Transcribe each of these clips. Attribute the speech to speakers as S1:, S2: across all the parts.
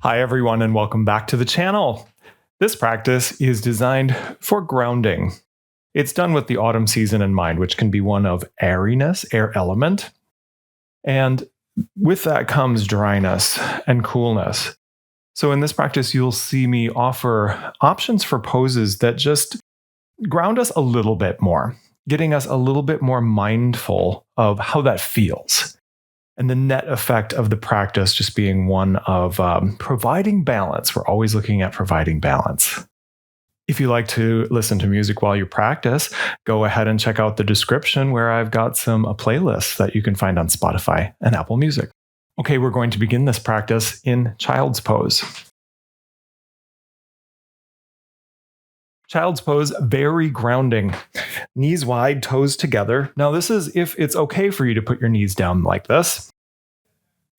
S1: Hi everyone and welcome back to the channel. This practice is designed for grounding. It's done with the autumn season in mind, which can be one of airiness, air element. And with that comes dryness and coolness. So in this practice, you'll see me offer options for poses that just ground us a little bit more, getting us a little bit more mindful of how that feels. And the net effect of the practice just being one of providing balance. We're always looking at providing balance. If you like to listen to music while you practice, go ahead and check out the description where I've got some playlists that you can find on Spotify and Apple Music. Okay, we're going to begin this practice in child's pose. Child's pose, very grounding. Knees wide, toes together. Now this is if it's okay for you to put your knees down like this.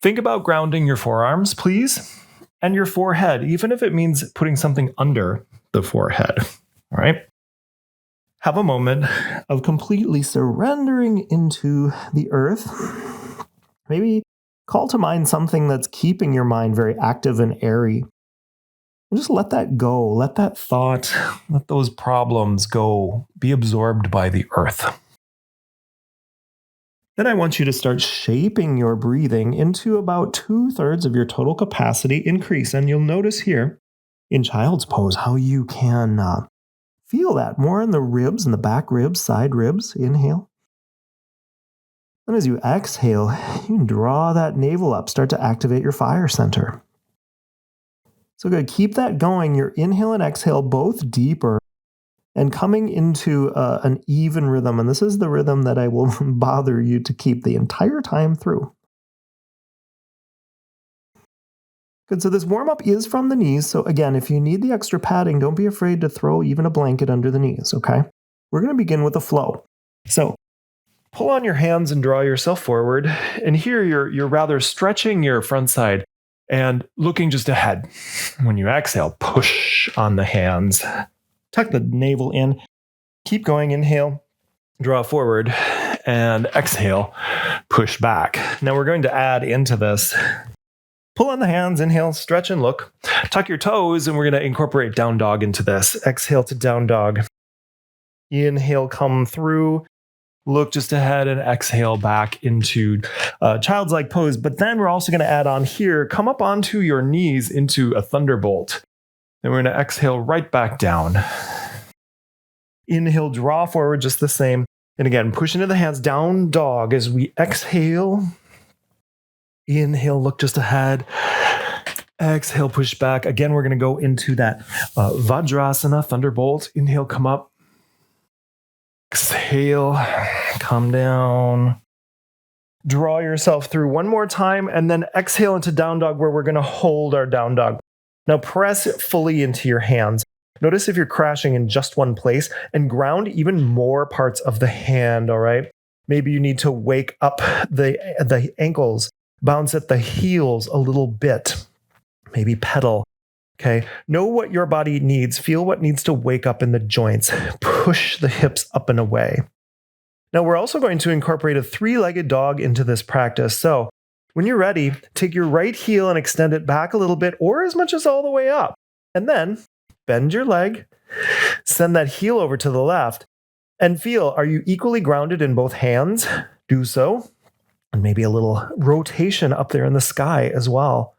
S1: Think about grounding your forearms, please, and your forehead, even if it means putting something under the forehead. All right? Have a moment of completely surrendering into the earth. Maybe call to mind something that's keeping your mind very active and airy. And just let that go. Let that thought, let those problems go. Be absorbed by the earth. Then I want you to start shaping your breathing into about 2/3 of your total capacity increase. And you'll notice here in child's pose how you can feel that more in the ribs, in the back ribs, side ribs. Inhale. And as you exhale, you can draw that navel up. Start to activate your fire center. So good. Keep that going. Your inhale and exhale both deeper and coming into an even rhythm. And this is the rhythm that I will bother you to keep the entire time through. Good. So this warm-up is from the knees. So again, if you need the extra padding, don't be afraid to throw even a blanket under the knees, okay? We're going to begin with a flow. So pull on your hands and draw yourself forward. And here you're rather stretching your front side and looking just ahead. When you exhale, push on the hands. Tuck the navel in. Keep going. Inhale, draw forward, and exhale, push back. Now we're going to add into this. Pull on the hands, inhale, stretch and look. Tuck your toes, and we're going to incorporate down dog into this. Exhale to down dog. Inhale, come through. Look just ahead and exhale back into child's-like pose. But then we're also going to add on here, come up onto your knees into a thunderbolt. Then we're going to exhale right back down. Inhale, draw forward just the same. And again, push into the hands, down dog as we exhale. Inhale, look just ahead. Exhale, push back. Again, we're going to go into that Vajrasana, thunderbolt. Inhale, come up. Exhale, come down. Draw yourself through one more time and then exhale into down dog where we're going to hold our down dog. Now press it fully into your hands. Notice if you're crashing in just one place and ground even more parts of the hand, all right? Maybe you need to wake up the ankles, bounce at the heels a little bit, maybe pedal. Okay, know what your body needs. Feel what needs to wake up in the joints. Push the hips up and away. Now we're also going to incorporate a 3-legged dog into this practice. So when you're ready, take your right heel and extend it back a little bit or as much as all the way up. And then bend your leg, send that heel over to the left, and feel, are you equally grounded in both hands? Do so. And maybe a little rotation up there in the sky as well.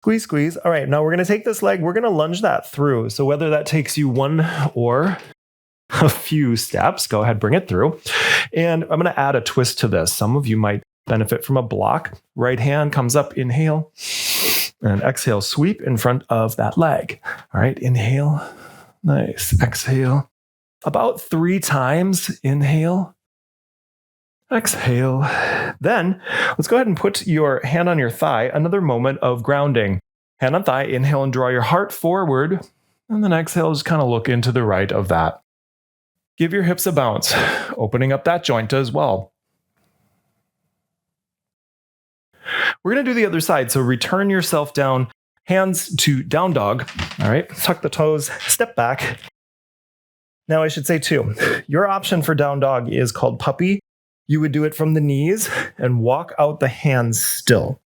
S1: Squeeze, squeeze. All right, now we're going to take this leg, we're going to lunge that through. So whether that takes you one or a few steps, go ahead, bring it through. And I'm going to add a twist to this. Some of you might benefit from a block. Right hand comes up, inhale, and exhale, sweep in front of that leg. All right, inhale, nice, exhale. About 3 times, inhale, exhale. Then let's go ahead and put your hand on your thigh. Another moment of grounding. Hand on thigh, inhale and draw your heart forward. And then exhale, just kind of look into the right of that. Give your hips a bounce, opening up that joint as well. We're going to do the other side. So return yourself down, hands to down dog. All right, tuck the toes, step back. Now I should say too, your option for down dog is called puppy. You would do it from the knees and walk out the hands still.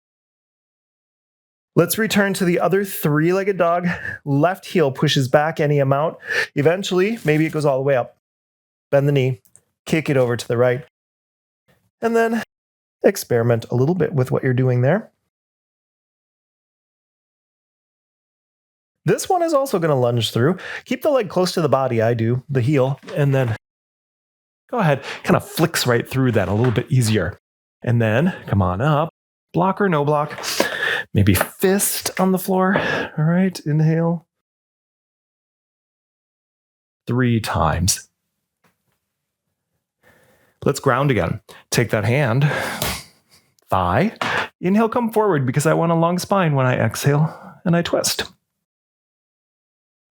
S1: Let's return to the other three-legged dog. Left heel pushes back any amount. Eventually, maybe it goes all the way up. Bend the knee, kick it over to the right, and then experiment a little bit with what you're doing there. This one is also going to lunge through. Keep the leg close to the body, I do, the heel, and then go ahead, kind of flicks right through that a little bit easier. And then come on up, block or no block. Maybe fist on the floor. All right, inhale. 3 times. Let's ground again. Take that hand, thigh. Inhale, come forward because I want a long spine when I exhale, and I twist.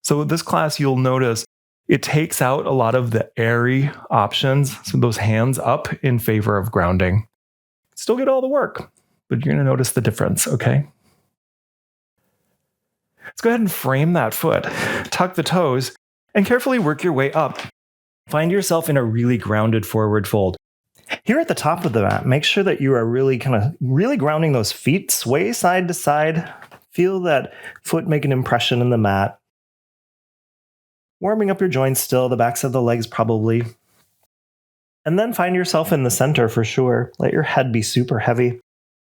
S1: So with this class, you'll notice it takes out a lot of the airy options, so those hands up in favor of grounding. Still get all the work, but you're going to notice the difference, okay? Let's go ahead and frame that foot. Tuck the toes and carefully work your way up. Find yourself in a really grounded forward fold. Here at the top of the mat, make sure that you are really grounding those feet. Sway side to side. Feel that foot make an impression in the mat. Warming up your joints still, the backs of the legs probably. And then find yourself in the center for sure. Let your head be super heavy.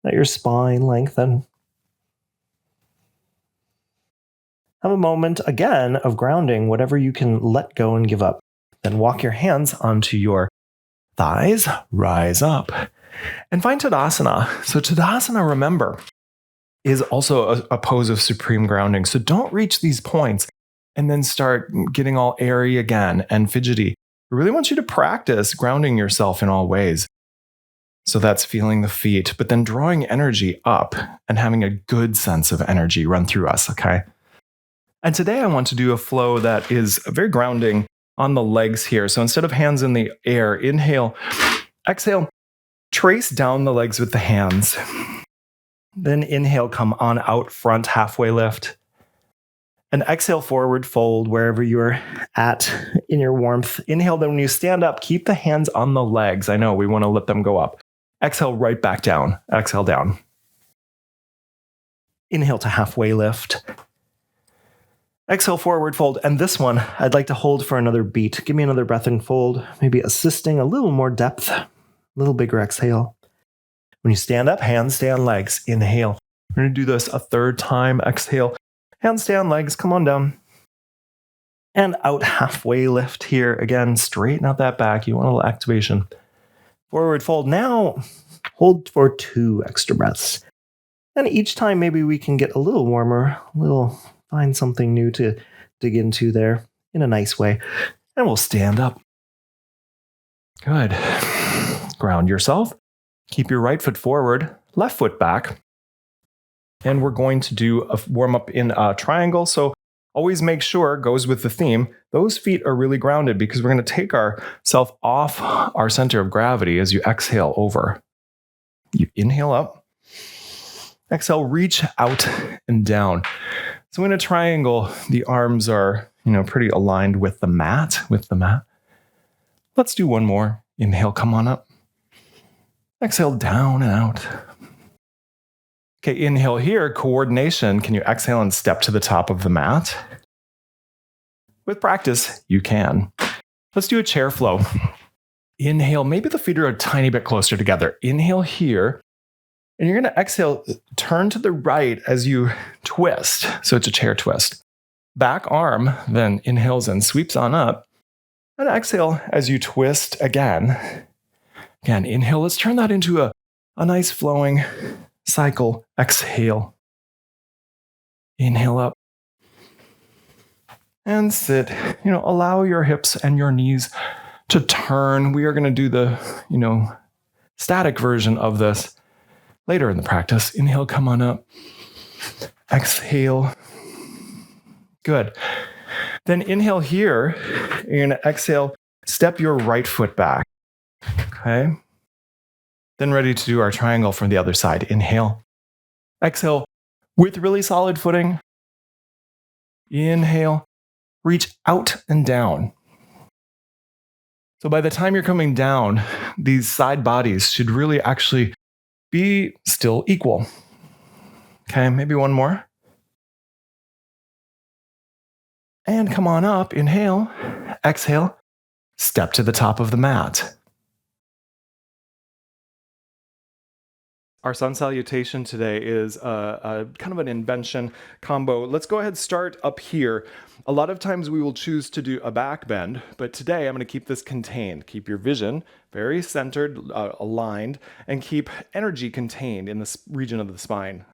S1: Let your spine lengthen. Have a moment, again, of grounding whatever you can let go and give up. Then walk your hands onto your thighs, rise up, and find Tadasana. So Tadasana, remember, is also a pose of supreme grounding. So don't reach these points and then start getting all airy again and fidgety. I really want you to practice grounding yourself in all ways. So that's feeling the feet, but then drawing energy up and having a good sense of energy run through us, okay? And today I want to do a flow that is very grounding on the legs here. So instead of hands in the air, inhale, exhale, trace down the legs with the hands. Then inhale, come on out front, halfway lift. And exhale, forward fold wherever you're at in your warmth. Inhale, then when you stand up, keep the hands on the legs. I know we want to let them go up. Exhale, right back down. Exhale, down. Inhale to halfway lift. Exhale, forward fold. And this one, I'd like to hold for another beat. Give me another breath and fold. Maybe assisting a little more depth. A little bigger exhale. When you stand up, hands stay on legs. Inhale. We're going to do this a third time. Exhale. Hands stay on legs. Come on down. And out halfway lift here. Again, straighten out that back. You want a little activation. Forward fold. Now, hold for 2 extra breaths. And each time, maybe we can get a little warmer, find something new to dig into there in a nice way. And we'll stand up. Good. Ground yourself. Keep your right foot forward, left foot back. And we're going to do a warm up in a triangle. So always make sure, goes with the theme, those feet are really grounded because we're going to take ourselves off our center of gravity as you exhale over. You inhale up. Exhale, reach out and down. So in a triangle, the arms are, pretty aligned with the mat, Let's do one more. Inhale, come on up. Exhale, down and out. Okay, inhale here, coordination. Can you exhale and step to the top of the mat? With practice, you can. Let's do a chair flow. Inhale, maybe the feet are a tiny bit closer together. Inhale here. And you're going to exhale, turn to the right as you twist. So it's a chair twist. Back arm then inhales and sweeps on up. And exhale as you twist again. Again, inhale. Let's turn that into a nice flowing cycle. Exhale. Inhale up. And sit. Allow your hips and your knees to turn. We are going to do the, static version of this later in the practice. Inhale, come on up. Exhale. Good. Then inhale here. You're going to exhale, step your right foot back. Okay. Then ready to do our triangle from the other side. Inhale. Exhale with really solid footing. Inhale. Reach out and down. So by the time you're coming down, these side bodies should really actually be still equal. Okay, maybe one more. And come on up, inhale, exhale, step to the top of the mat. Our sun salutation today is a kind of an invention combo. Let's go ahead and start up here. A lot of times we will choose to do a back bend, but today I'm going to keep this contained. Keep your vision very centered, aligned, and keep energy contained in this region of the spine.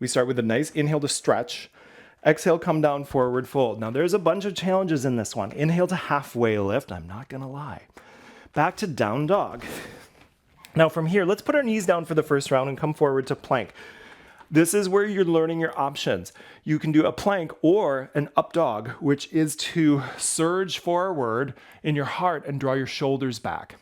S1: We start with a nice inhale to stretch. Exhale, come down, forward fold. Now there's a bunch of challenges in this one. Inhale to halfway lift. I'm not going to lie. Back to down dog. Now from here, let's put our knees down for the first round and come forward to plank. This is where you're learning your options. You can do a plank or an up dog, which is to surge forward in your heart and draw your shoulders back.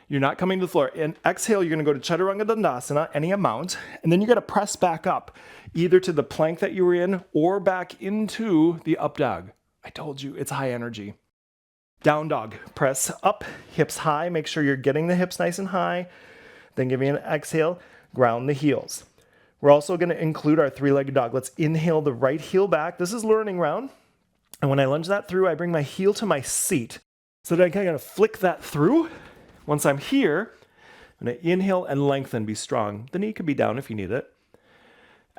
S1: You're not coming to the floor. In exhale, you're going to go to Chaturanga Dandasana, any amount, and then you got to press back up, either to the plank that you were in or back into the up dog. I told you, it's high energy. Down dog, press up, hips high, make sure you're getting the hips nice and high. Then give me an exhale, ground the heels. We're also going to include our three-legged dog. Let's inhale the right heel back. This is learning round. And when I lunge that through, I bring my heel to my seat so that I kind of flick that through. Once I'm here, I'm going to inhale and lengthen, be strong. The knee could be down if you need it.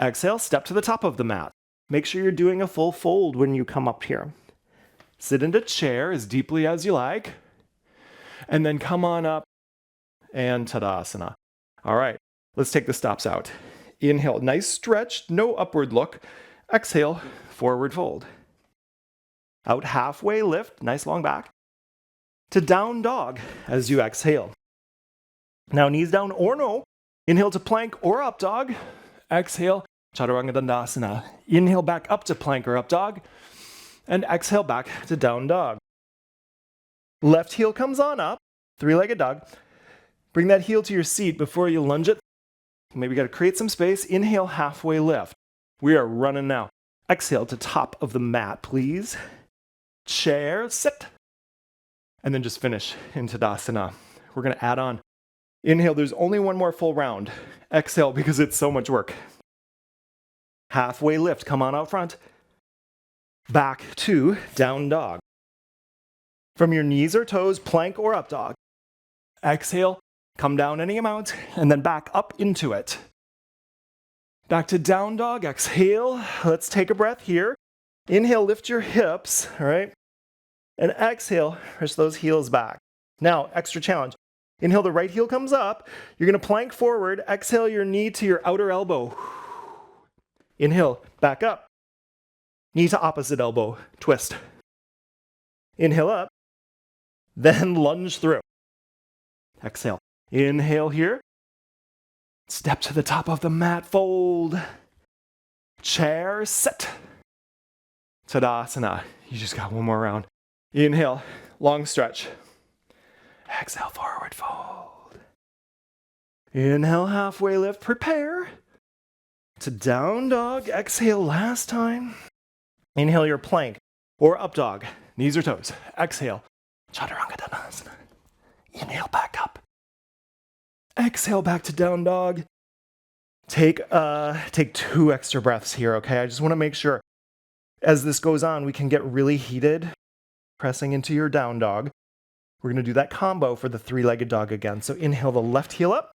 S1: Exhale, step to the top of the mat. Make sure you're doing a full fold when you come up here. Sit into chair as deeply as you like. And then come on up and Tadasana. All right, let's take the stops out. Inhale, nice stretch, no upward look. Exhale, forward fold. Out halfway lift, nice long back. To down dog as you exhale. Now knees down or no. Inhale to plank or up dog. Exhale, Chaturanga Dandasana. Inhale back up to plank or up dog. And exhale back to down dog. Left heel comes on up, three-legged dog. Bring that heel to your seat before you lunge it. Maybe got to create some space. Inhale, halfway lift. We are running now. Exhale to top of the mat, please. Chair, sit. And then just finish in Tadasana. We're going to add on. Inhale, there's only one more full round. Exhale, because it's so much work. Halfway lift, come on out front. Back to down dog. From your knees or toes, plank or up dog. Exhale, come down any amount, and then back up into it. Back to down dog, exhale. Let's take a breath here. Inhale, lift your hips, all right? And exhale, push those heels back. Now, extra challenge. Inhale, the right heel comes up. You're going to plank forward. Exhale, your knee to your outer elbow. Inhale, back up. Knee to opposite elbow, twist. Inhale up, then lunge through. Exhale. Inhale here. Step to the top of the mat, fold. Chair, sit. Tadasana. You just got one more round. Inhale, long stretch. Exhale, forward fold. Inhale, halfway lift, prepare. To down dog, exhale last time. Inhale your plank or up dog, knees or toes. Exhale, Chaturanga Dandasana. Inhale back up. Exhale back to down dog. Take 2 extra breaths here, okay? I just want to make sure as this goes on, we can get really heated, pressing into your down dog. We're going to do that combo for the three-legged dog again. So inhale the left heel up,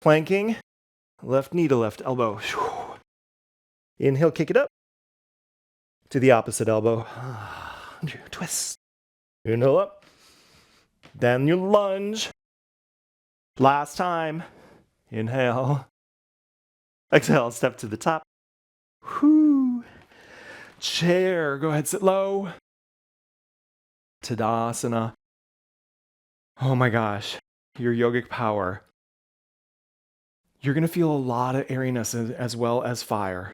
S1: planking, left knee to left elbow. Inhale, kick it up to the opposite elbow. Twist. Inhale up. Then you lunge. Last time. Inhale. Exhale, step to the top. Whoo. Chair, go ahead, sit low. Tadasana. Oh my gosh, your yogic power. You're going to feel a lot of airiness as well as fire.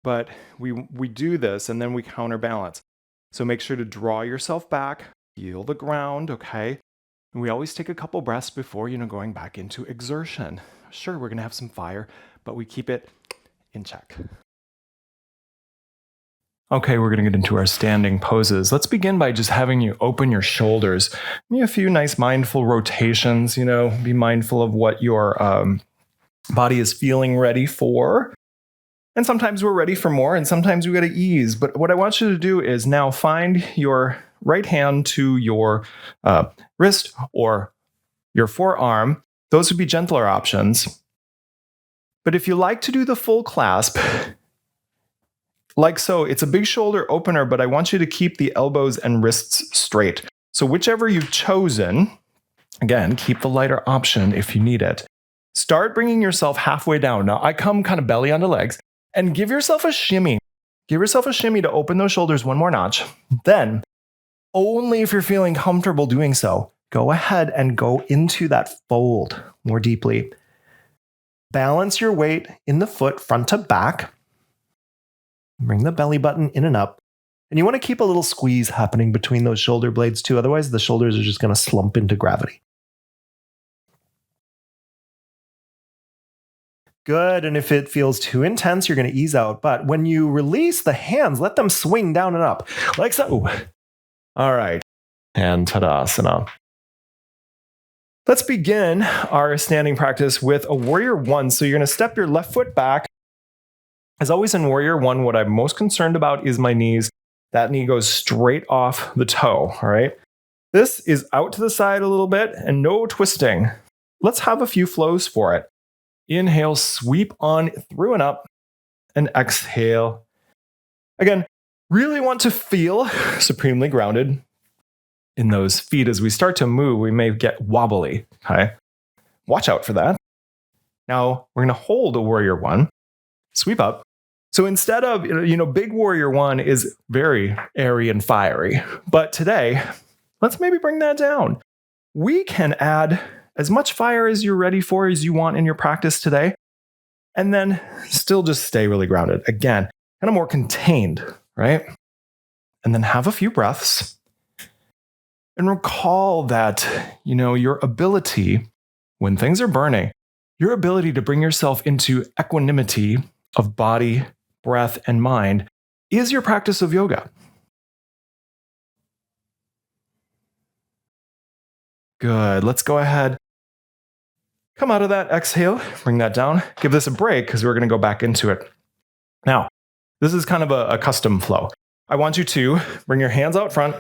S1: But we do this and then we counterbalance. So make sure to draw yourself back, feel the ground, okay? And we always take a couple breaths before, going back into exertion. Sure, we're going to have some fire, but we keep it in check. Okay, we're going to get into our standing poses. Let's begin by just having you open your shoulders. Maybe a few nice mindful rotations, be mindful of what your body is feeling ready for. And sometimes we're ready for more, and sometimes we got to ease. But what I want you to do is now find your right hand to your wrist or your forearm. Those would be gentler options. But if you like to do the full clasp, like so, it's a big shoulder opener, but I want you to keep the elbows and wrists straight. So whichever you've chosen, again, keep the lighter option if you need it. Start bringing yourself halfway down. Now, I come kind of belly onto legs. And give yourself a shimmy. Give yourself a shimmy to open those shoulders one more notch. Then, only if you're feeling comfortable doing so, go ahead and go into that fold more deeply. Balance your weight in the foot front to back. Bring the belly button in and up. And you want to keep a little squeeze happening between those shoulder blades too. Otherwise, the shoulders are just going to slump into gravity. Good, and if it feels too intense, you're going to ease out. But when you release the hands, let them swing down and up, like so. All right, and Tadasana. Let's begin our standing practice with a Warrior One. So you're going to step your left foot back. As always in Warrior One, what I'm most concerned about is my knees. That knee goes straight off the toe, all right? This is out to the side a little bit and no twisting. Let's have a few flows for it. Inhale, sweep on through and up, and exhale. Again, really want to feel supremely grounded in those feet. As we start to move, we may get wobbly, okay? Watch out for that. Now, we're going to hold a Warrior One, sweep up. So instead of, big Warrior One is very airy and fiery. But today, let's maybe bring that down. We can add as much fire as you're ready for as you want in your practice today, and then still just stay really grounded. Again, kind of more contained, right? And then have a few breaths and recall that, your ability, when things are burning, your ability to bring yourself into equanimity of body, breath, and mind is your practice of yoga. Good. Let's go ahead. Come out of that exhale, bring that down. Give this a break because we're going to go back into it. Now, this is kind of a custom flow. I want you to bring your hands out front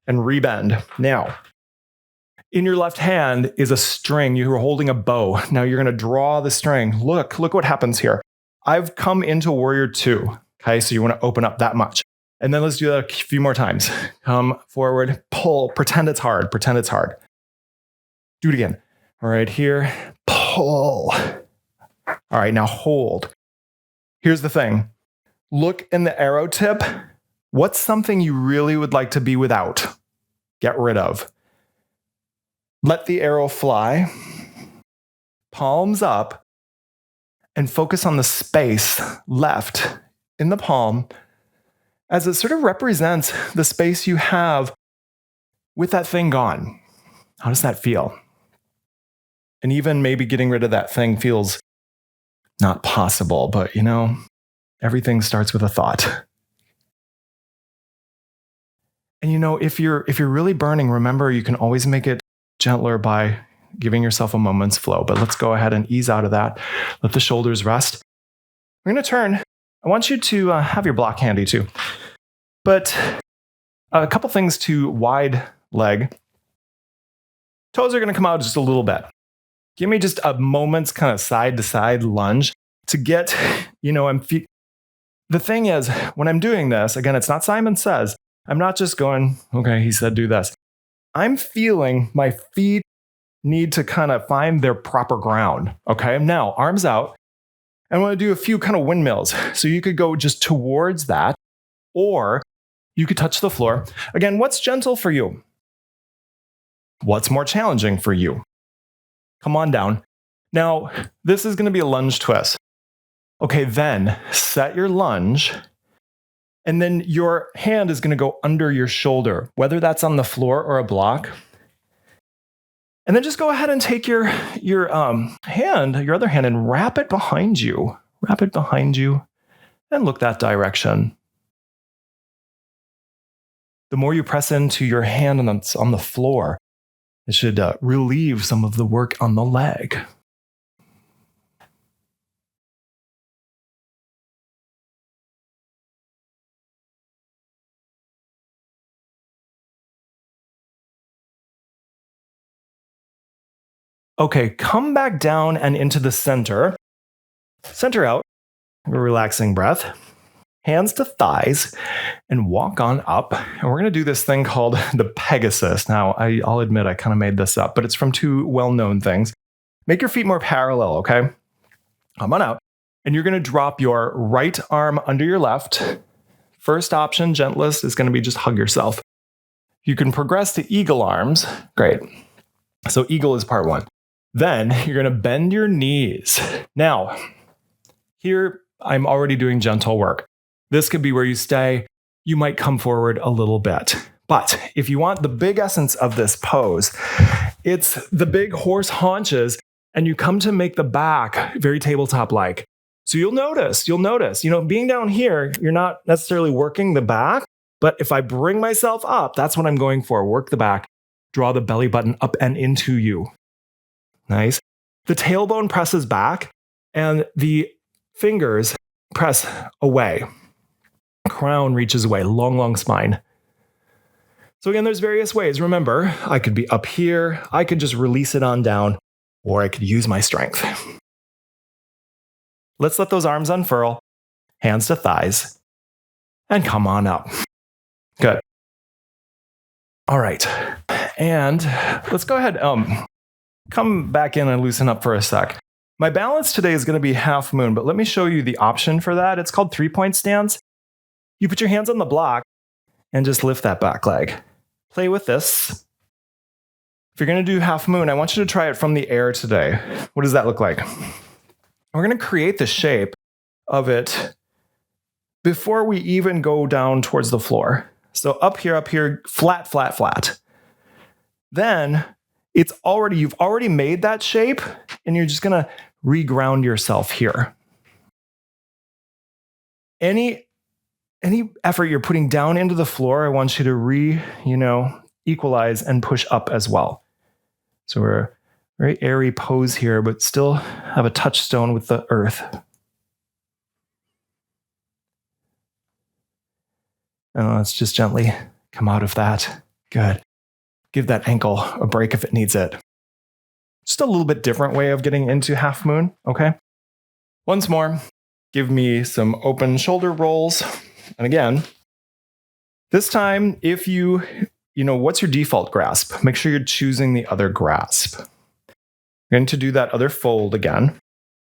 S1: and rebend. Now, in your left hand is a string. You're holding a bow. Now you're going to draw the string. Look what happens here. I've come into Warrior Two. Okay, so you want to open up that much. And then let's do that a few more times. Come forward, pull, pretend it's hard, Do it again. All right, here, pull. All right, now hold. Here's the thing. Look in the arrow tip. What's something you really would like to be without? Get rid of. Let the arrow fly. Palms up. And focus on the space left in the palm as it sort of represents the space you have with that thing gone. How does that feel? And even maybe getting rid of that thing feels not possible, but everything starts with a thought. And if you're really burning, remember you can always make it gentler by giving yourself a moment's flow. But let's go ahead and ease out of that. Let the shoulders rest. We're going to turn. I want you to have your block handy too. But a couple things to wide leg. Toes are going to come out just a little bit. Give me just a moment's kind of side to side lunge to get, the thing is, when I'm doing this, again, it's not Simon Says. I'm not just going, okay, he said do this. I'm feeling my feet need to kind of find their proper ground. Okay, now arms out. I want to do a few kind of windmills. So you could go just towards that, or you could touch the floor. Again, what's gentle for you? What's more challenging for you? Come on down. Now, this is going to be a lunge twist. Okay, then set your lunge, and then your hand is going to go under your shoulder, whether that's on the floor or a block. And then just go ahead and take your other hand, and wrap it behind you. Wrap it behind you, and look that direction. The more you press into your hand on the floor, it should relieve some of the work on the leg. Okay, come back down and into the center. Center out, a relaxing breath. Hands to thighs and walk on up. And we're going to do this thing called the Pegasus. Now, I'll admit I kind of made this up, but it's from two well-known things. Make your feet more parallel, okay? Come on out. And you're going to drop your right arm under your left. First option, gentlest, is going to be just hug yourself. You can progress to eagle arms. Great. So eagle is part one. Then you're going to bend your knees. Now, here I'm already doing gentle work. This could be where you stay. You might come forward a little bit. But if you want the big essence of this pose, it's the big horse haunches, and you come to make the back very tabletop-like. So you'll notice, being down here, you're not necessarily working the back, but if I bring myself up, that's what I'm going for. Work the back, draw the belly button up and into you. Nice. The tailbone presses back, and the fingers press away. Crown reaches away, long spine. So again, there's various ways. Remember, I could be up here, I could just release it on down, or I could use my strength. Let's let those arms unfurl, hands to thighs, and come on up. Good. All right. And let's go ahead, come back in and loosen up for a sec. My balance today is going to be half moon, but let me show you the option for that. It's called 3-point stance. You put your hands on the block and just lift that back leg. Play with this. If you're going to do half moon, I want you to try it from the air today. What does that look like? We're going to create the shape of it before we even go down towards the floor. So up here, flat, flat, flat. Then you've already made that shape, and you're just going to reground yourself here. Any effort you're putting down into the floor, I want you to equalize and push up as well. So we're a very airy pose here, but still have a touchstone with the earth. And let's just gently come out of that. Good. Give that ankle a break if it needs it. Just a little bit different way of getting into half moon, okay? Once more, give me some open shoulder rolls. And again, this time, if what's your default grasp? Make sure you're choosing the other grasp. You're going to do that other fold again.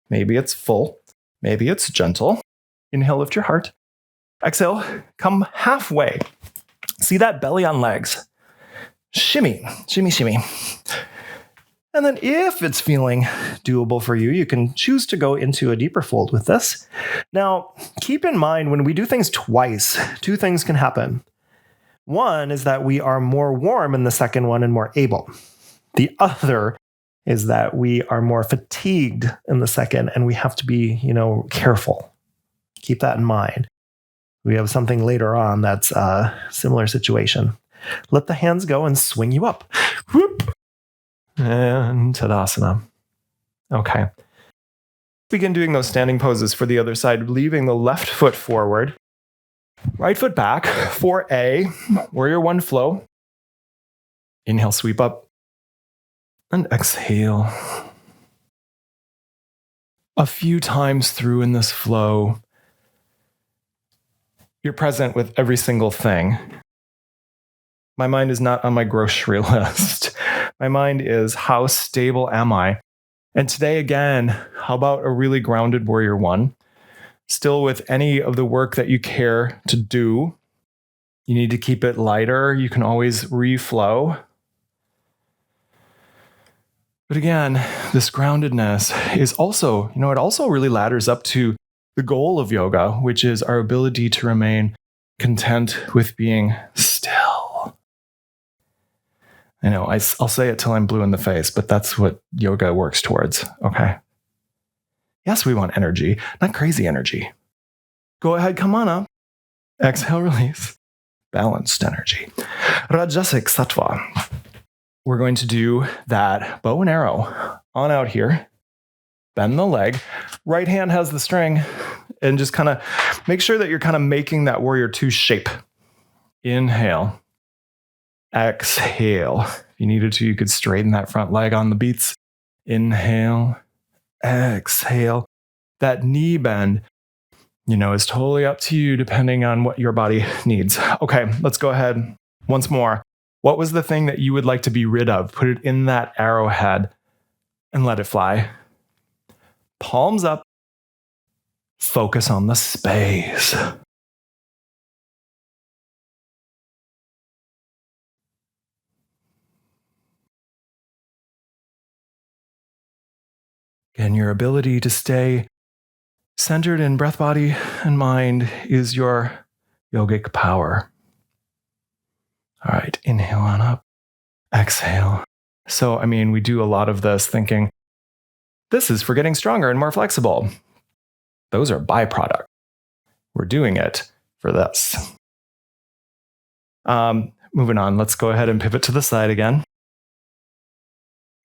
S1: Maybe it's full. Maybe it's gentle. Inhale, lift your heart. Exhale, come halfway. See that belly on legs. Shimmy, shimmy, shimmy. And then if it's feeling doable for you, you can choose to go into a deeper fold with this. Now, keep in mind, when we do things twice, two things can happen. One is that we are more warm in the second one and more able. The other is that we are more fatigued in the second, and we have to be, careful. Keep that in mind. We have something later on that's a similar situation. Let the hands go and swing you up. Whoop. And Tadasana. Okay. Begin doing those standing poses for the other side, leaving the left foot forward. Right foot back for a warrior one flow. Inhale, sweep up. And exhale. A few times through in this flow, you're present with every single thing. My mind is not on my grocery list. My mind is, how stable am I? And today, again, how about a really grounded warrior one? Still with any of the work that you care to do. You need to keep it lighter. You can always reflow. But again, this groundedness is also, it also really ladders up to the goal of yoga, which is our ability to remain content with being still. I know, I'll say it till I'm blue in the face, but that's what yoga works towards, okay? Yes, we want energy, not crazy energy. Go ahead, come on up. Exhale, release. Balanced energy. Rajasic Sattva. We're going to do that bow and arrow on out here. Bend the leg. Right hand has the string. And just kind of make sure that you're kind of making that warrior two shape. Inhale. Exhale. If you needed to, you could straighten that front leg on the beats. Inhale, exhale. That knee bend, is totally up to you depending on what your body needs. Okay, let's go ahead once more. What was the thing that you would like to be rid of? Put it in that arrowhead and let it fly. Palms up. Focus on the space. And your ability to stay centered in breath, body, and mind is your yogic power. All right, inhale on up, exhale. So, we do a lot of this thinking, this is for getting stronger and more flexible. Those are byproducts. We're doing it for this. Moving on, let's go ahead and pivot to the side again.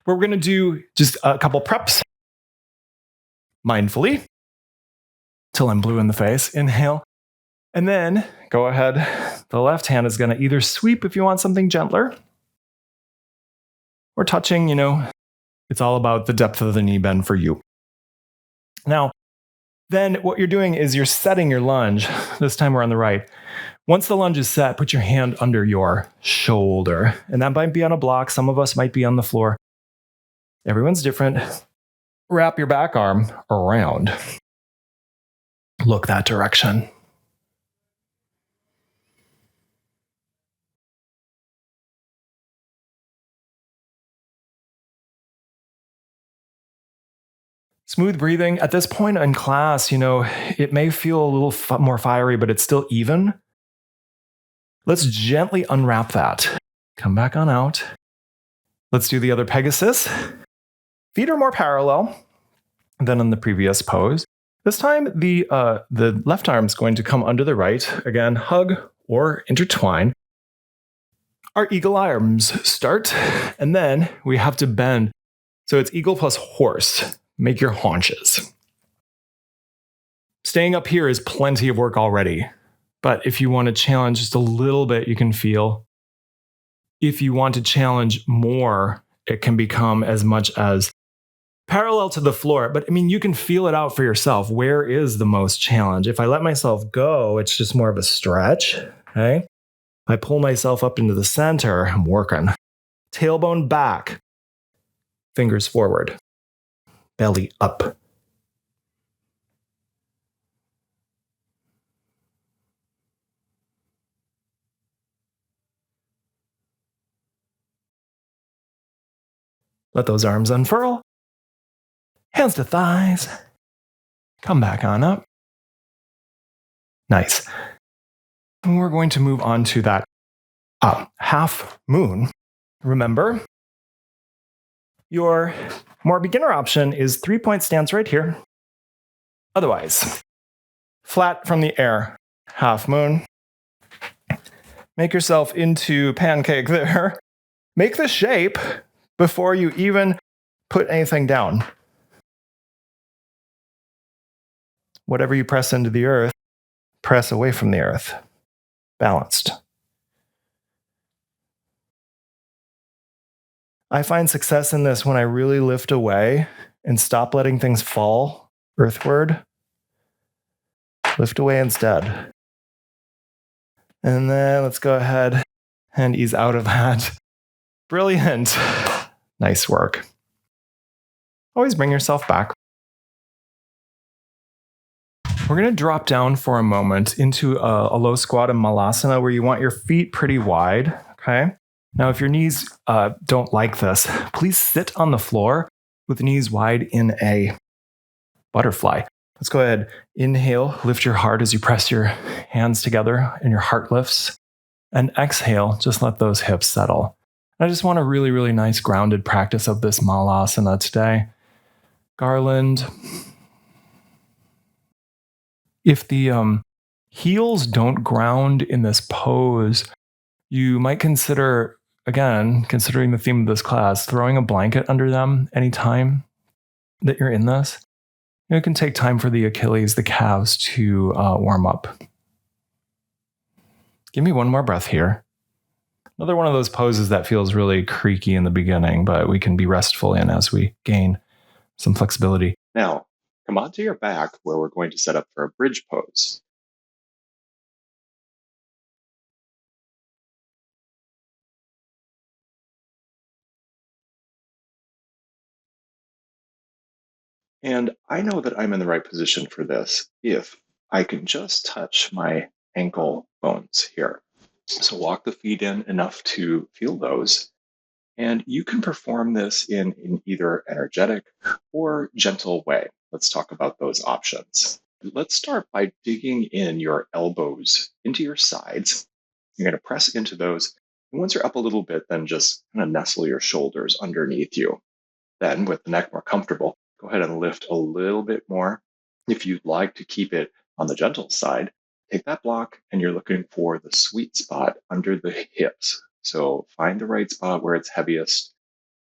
S1: We're going to do just a couple preps. Mindfully, till I'm blue in the face. Inhale. And then go ahead. The left hand is going to either sweep if you want something gentler, or touching, it's all about the depth of the knee bend for you. Now, then what you're doing is you're setting your lunge. This time we're on the right. Once the lunge is set, put your hand under your shoulder. And that might be on a block. Some of us might be on the floor. Everyone's different. Wrap your back arm around. Look that direction. Smooth breathing. At this point in class, it may feel a little more fiery, but it's still even. Let's gently unwrap that. Come back on out. Let's do the other Pegasus. Feet are more parallel than in the previous pose. This time, the left arm is going to come under the right. Again, hug or intertwine. Our eagle arms start, and then we have to bend. So it's eagle plus horse. Make your haunches. Staying up here is plenty of work already. But if you want to challenge just a little bit, you can feel. If you want to challenge more, it can become as much as parallel to the floor. But you can feel it out for yourself. Where is the most challenge? If I let myself go, it's just more of a stretch. Okay. If I pull myself up into the center, I'm working. Tailbone back. Fingers forward. Belly up. Let those arms unfurl. Hands to thighs. Come back on up. Nice. And we're going to move on to that half moon. Remember, your more beginner option is 3-point stance right here. Otherwise, flat from the air, half moon. Make yourself into pancake there. Make the shape before you even put anything down. Whatever you press into the earth, press away from the earth. Balanced. I find success in this when I really lift away and stop letting things fall earthward. Lift away instead. And then let's go ahead and ease out of that. Brilliant. Nice work. Always bring yourself back. We're going to drop down for a moment into a low squat and malasana where you want your feet pretty wide. Okay. Now, if your knees don't like this, please sit on the floor with the knees wide in a butterfly. Let's go ahead. Inhale, lift your heart as you press your hands together and your heart lifts. And exhale, just let those hips settle. I just want a really, really nice grounded practice of this malasana today. Garland. If the heels don't ground in this pose, you might consider, again, considering the theme of this class, throwing a blanket under them anytime that you're in this. It can take time for the Achilles, the calves to warm up. Give me one more breath here. Another one of those poses that feels really creaky in the beginning, but we can be restful in as we gain some flexibility.
S2: Now, come onto your back where we're going to set up for a bridge pose. And I know that I'm in the right position for this if I can just touch my ankle bones here. So walk the feet in enough to feel those. And you can perform this in either energetic or gentle way. Let's talk about those options. Let's start by digging in your elbows into your sides. You're going to press into those. And once you're up a little bit, then just kind of nestle your shoulders underneath you. Then, with the neck more comfortable, go ahead and lift a little bit more. If you'd like to keep it on the gentle side, take that block and you're looking for the sweet spot under the hips. So find the right spot where it's heaviest,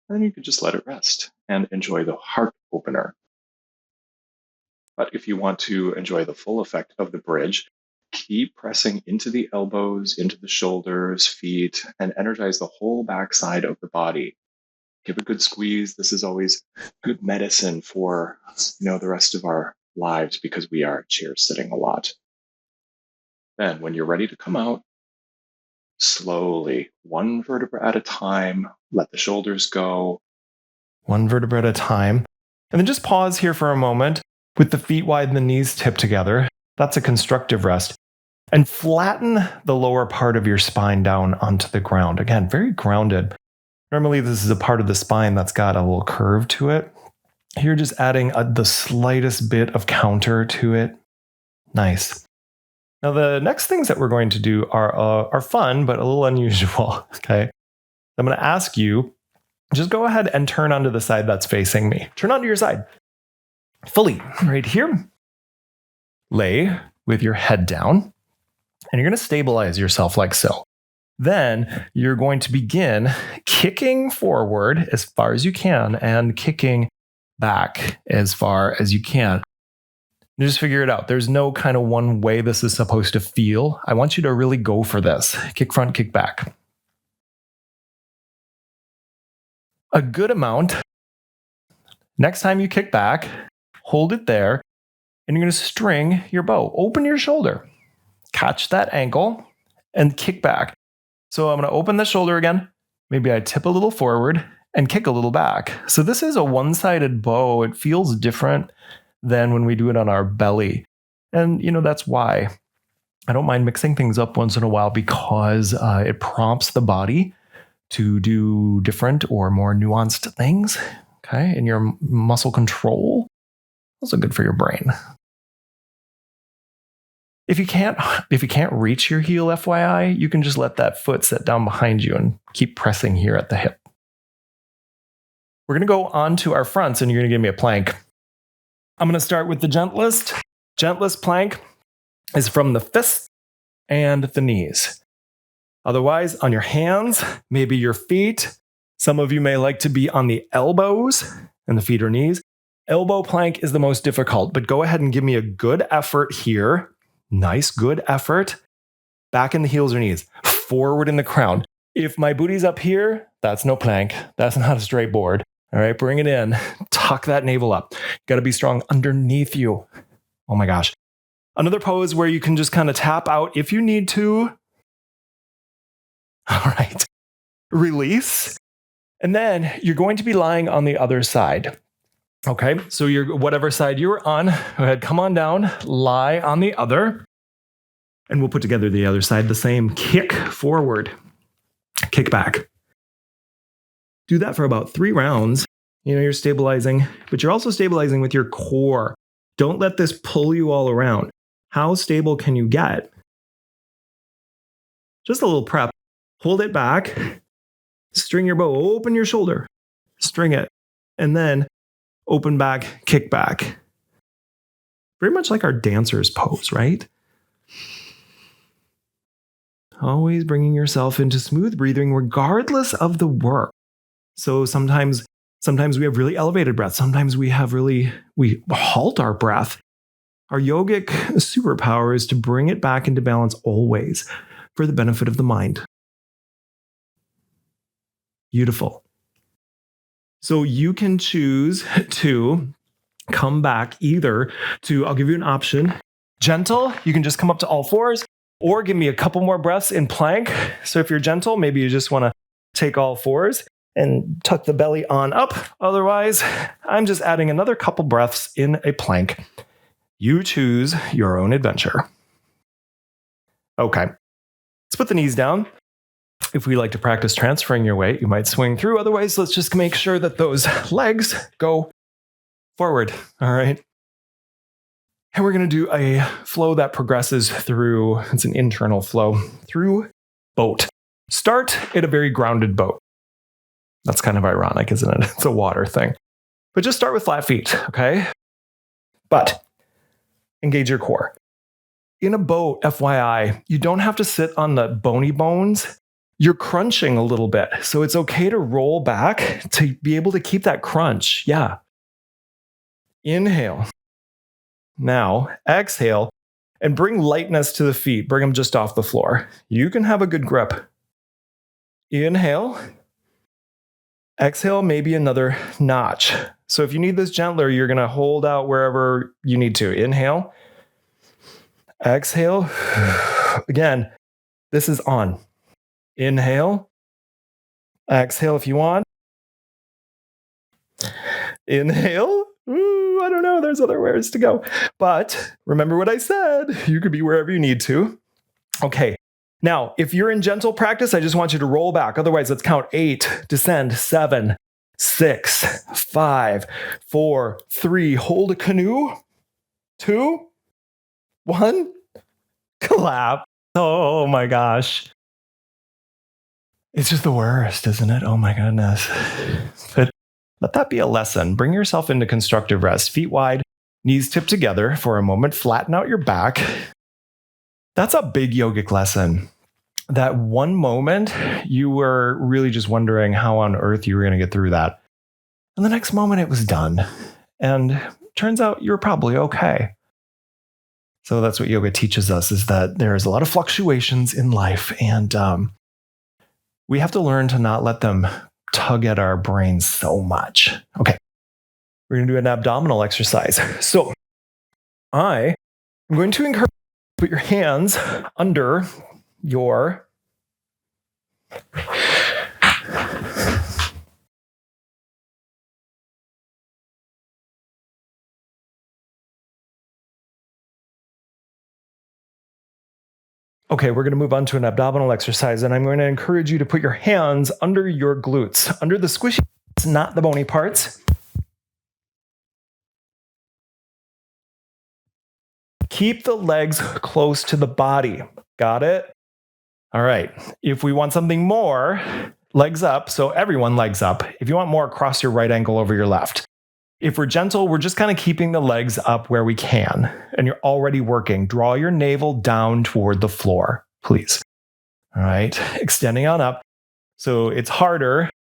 S2: and then you can just let it rest and enjoy the heart opener. But if you want to enjoy the full effect of the bridge, keep pressing into the elbows, into the shoulders, feet, and energize the whole backside of the body. Give a good squeeze. This is always good medicine for the rest of our lives because we are chair sitting a lot. Then when you're ready to come out, slowly, one vertebra at a time, let the shoulders go.
S1: One vertebra at a time. And then just pause here for a moment with the feet wide and the knees tipped together. That's a constructive rest. And flatten the lower part of your spine down onto the ground. Again, very grounded. Normally, this is a part of the spine that's got a little curve to it. Here, just adding the slightest bit of counter to it. Nice. Now, the next things that we're going to do are fun, but a little unusual. Okay. I'm going to ask you, just go ahead and turn onto the side that's facing me. Turn onto your side. Fully, right here. Lay with your head down, and you're going to stabilize yourself like so. Then you're going to begin kicking forward as far as you can and kicking back as far as you can. You just figure it out. There's no kind of one way this is supposed to feel. I want you to really go for this. Kick front, kick back. A good amount. Next time you kick back, hold it there, and you're going to string your bow. Open your shoulder. Catch that ankle and kick back. So I'm going to open the shoulder again. Maybe I tip a little forward and kick a little back. So this is a one-sided bow. It feels different than when we do it on our belly. And, that's why I don't mind mixing things up once in a while because it prompts the body to do different or more nuanced things. Okay. And your muscle control, also good for your brain. If you can't reach your heel, FYI, you can just let that foot sit down behind you and keep pressing here at the hip. We're going to go on to our fronts, and you're going to give me a plank. I'm going to start with the gentlest. Gentlest plank is from the fists and the knees. Otherwise, on your hands, maybe your feet. Some of you may like to be on the elbows and the feet or knees. Elbow plank is the most difficult, but go ahead and give me a good effort here. Nice, good effort. Back in the heels or knees. Forward in the crown. If my booty's up here, that's no plank. That's not a straight board. All right, bring it in. Tuck that navel up. Got to be strong underneath you. Oh my gosh. Another pose where you can just kind of tap out if you need to. All right. Release. And then you're going to be lying on the other side. Okay, so you're whatever side you're on, go ahead, come on down, lie on the other, and we'll put together the other side the same. Kick forward, kick back. Do that for about 3 rounds. You're stabilizing, but you're also stabilizing with your core. Don't let this pull you all around. How stable can you get? Just a little prep. Hold it back, string your bow, open your shoulder, string it, and then open back, kick back. Very much like our dancer's pose, right? Always bringing yourself into smooth breathing regardless of the work. So sometimes we have really elevated breath. Sometimes we halt our breath. Our yogic superpower is to bring it back into balance always for the benefit of the mind. Beautiful. So you can choose to come back either to, I'll give you an option, gentle, you can just come up to all fours, or give me a couple more breaths in plank. So if you're gentle, maybe you just want to take all fours and tuck the belly on up. Otherwise, I'm just adding another couple breaths in a plank. You choose your own adventure. Okay, let's put the knees down. If we like to practice transferring your weight, you might swing through. Otherwise, let's just make sure that those legs go forward. All right. And we're going to do a flow that progresses through, it's an internal flow, through boat. Start at a very grounded boat. That's kind of ironic, isn't it? It's a water thing. But just start with flat feet, okay? But engage your core. In a boat, FYI, you don't have to sit on the bony bones. You're crunching a little bit. So it's okay to roll back to be able to keep that crunch. Yeah. Inhale. Now, exhale and bring lightness to the feet. Bring them just off the floor. You can have a good grip. Inhale. Exhale, maybe another notch. So if you need this gentler, you're going to hold out wherever you need to. Inhale. Exhale. Again, this is on. Inhale. Exhale if you want. Inhale. Ooh, I don't know. There's other ways to go. But remember what I said. You could be wherever you need to. Okay. Now, if you're in gentle practice, I just want you to roll back. Otherwise, let's count 8, descend, 7, 6, 5, 4, 3, hold a canoe, 2, 1, clap. Oh my gosh. It's just the worst, isn't it? Oh my goodness. But let that be a lesson. Bring yourself into constructive rest. Feet wide, knees tipped together for a moment. Flatten out your back. That's a big yogic lesson. That one moment, you were really just wondering how on earth you were going to get through that. And the next moment, it was done. And turns out you were probably okay. So that's what yoga teaches us, is that there's a lot of fluctuations in life. And we have to learn to not let them tug at our brains so much. Okay, we're going to do an abdominal exercise. So I am going to encourage you to put your hands under your Okay, we're going to move on to an abdominal exercise, and I'm going to encourage you to put your hands under your glutes, under the squishy parts, not the bony parts. Keep the legs close to the body. Got it? All right. If we want something more, legs up. So everyone legs up. If you want more, cross your right ankle over your left. If we're gentle, we're just kind of keeping the legs up where we can. And you're already working. Draw your navel down toward the floor, please. All right. Extending on up. So it's harder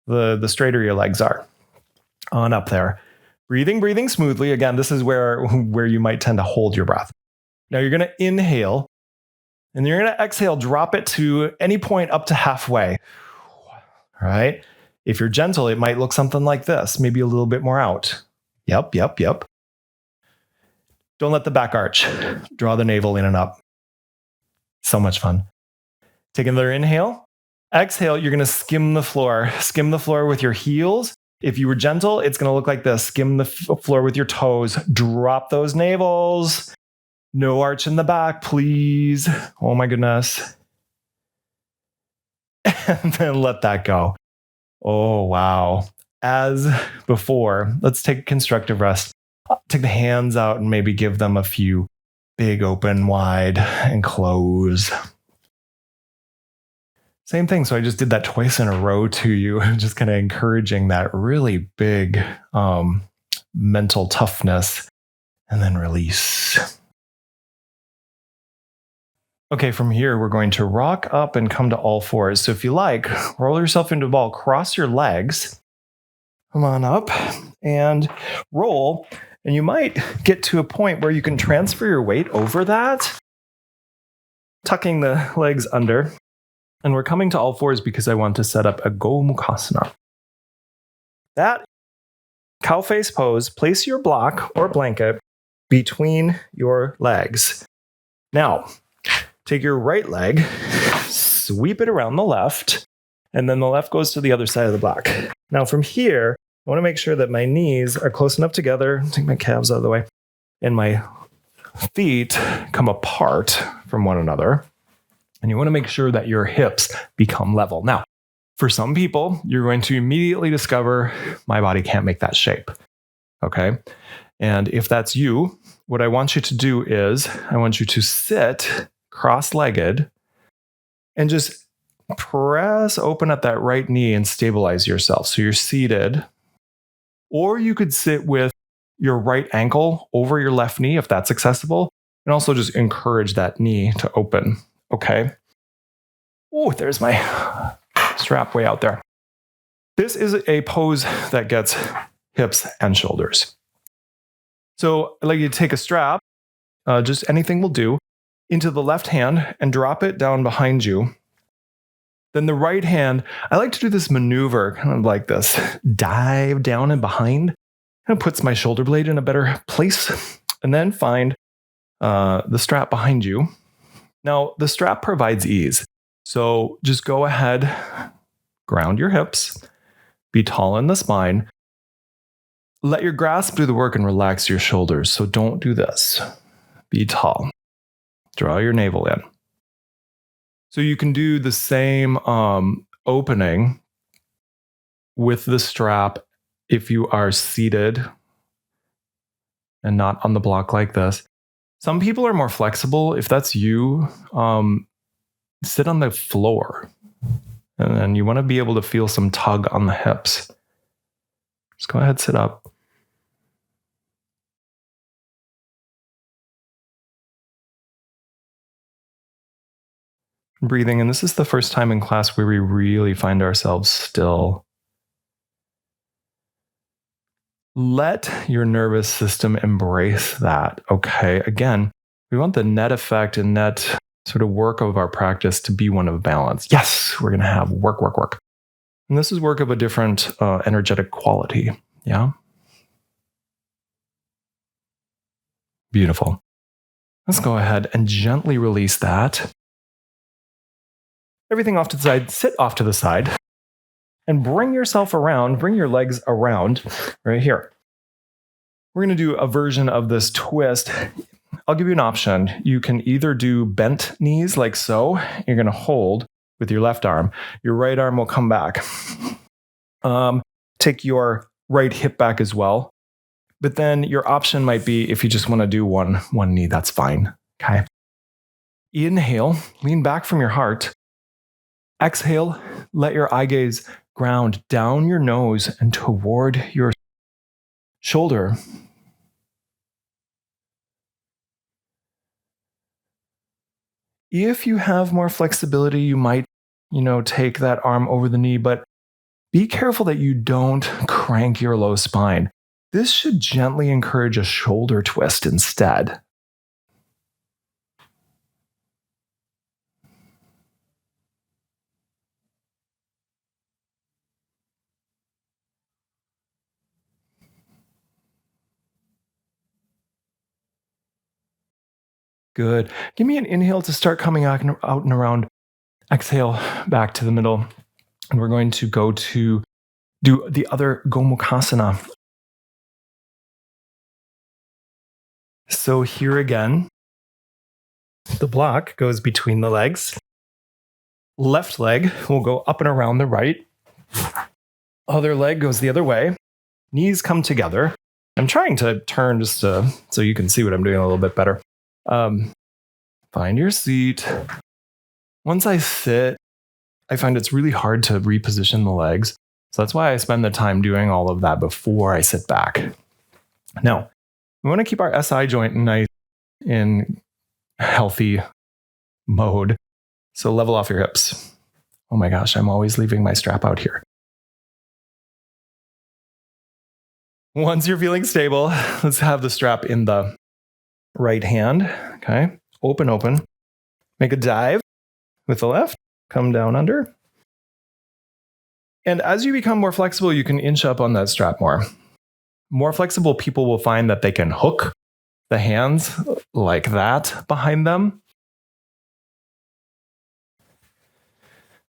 S1: the straighter your legs are. On up there. Breathing smoothly. Again, this is where you might tend to hold your breath. Now you're going to inhale. And you're going to exhale, drop it to any point up to halfway. All right. If you're gentle, it might look something like this, maybe a little bit more out. Yep. Don't let the back arch. Draw the navel in and up. So much fun. Take another inhale. Exhale, you're going to skim the floor. Skim the floor with your heels. If you were gentle, it's going to look like this. Skim the floor with your toes. Drop those navels. No arch in the back, please. Oh my goodness. And then let that go. Oh, wow. As before, let's take a constructive rest. Take the hands out and maybe give them a few big open wide and close. Same thing. So I just did that twice in a row to you, just kind of encouraging that really big mental toughness, and then release. Okay, from here, we're going to rock up and come to all fours. So if you like, roll yourself into a ball, cross your legs, come on up and roll. And you might get to a point where you can transfer your weight over that, tucking the legs under. And we're coming to all fours because I want to set up a Gomukhasana. That cow face pose, place your block or blanket between your legs. Now, take your right leg, sweep it around the left, and then the left goes to the other side of the block. Now from here, I want to make sure that my knees are close enough together, take my calves out of the way, and my feet come apart from one another. And you want to make sure that your hips become level. Now, for some people, you're going to immediately discover my body can't make that shape. Okay. And if that's you, what I want you to do is I want you to sit cross-legged and just press open at that right knee and stabilize yourself. So you're seated, or you could sit with your right ankle over your left knee if that's accessible, and also just encourage that knee to open. Okay. Oh, there's my strap way out there. This is a pose that gets hips and shoulders. So I'd like you to take a strap, just anything will do, into the left hand and drop it down behind you. Then the right hand, I like to do this maneuver, kind of like this, dive down and behind, and puts my shoulder blade in a better place, and then find the strap behind you. Now, the strap provides ease. So just go ahead, ground your hips, be tall in the spine, let your grasp do the work and relax your shoulders. So don't do this. Be tall. Draw your navel in. So you can do the same opening with the strap if you are seated and not on the block like this. Some people are more flexible. If that's you, sit on the floor. And then you want to be able to feel some tug on the hips. Just go ahead, sit up. Breathing, and this is the first time in class where we really find ourselves still. Let your nervous system embrace that, okay? Again, we want the net effect and net sort of work of our practice to be one of balance. Yes, we're going to have work. And this is work of a different energetic quality, yeah? Beautiful. Let's go ahead and gently release that. Everything off to the side, sit off to the side, and bring yourself around, bring your legs around right here. We're going to do a version of this twist. I'll give you an option. You can either do bent knees like so. You're going to hold with your left arm. Your right arm will come back. Take your right hip back as well. But then your option might be if you just want to do one knee, that's fine. Okay. Inhale, lean back from your heart. Exhale, let your eye gaze ground down your nose and toward your shoulder. If you have more flexibility, you might, take that arm over the knee, but be careful that you don't crank your low spine. This should gently encourage a shoulder twist instead. Good. Give me an inhale to start coming out and around. Exhale back to the middle. And we're going to go to do the other Gomukhasana. So here again, the block goes between the legs. Left leg will go up and around the right. Other leg goes the other way. Knees come together. I'm trying to turn just so you can see what I'm doing a little bit better. Find your seat. Once I sit, I find it's really hard to reposition the legs. So that's why I spend the time doing all of that before I sit back. Now, we want to keep our SI joint nice in healthy mode. So level off your hips. Oh my gosh, I'm always leaving my strap out here. Once you're feeling stable, let's have the strap in the right hand. Okay, open. Make a dive with the left. come down under. And as you become more flexible, you can inch up on that strap more. More flexible people will find that they can hook the hands like that behind them.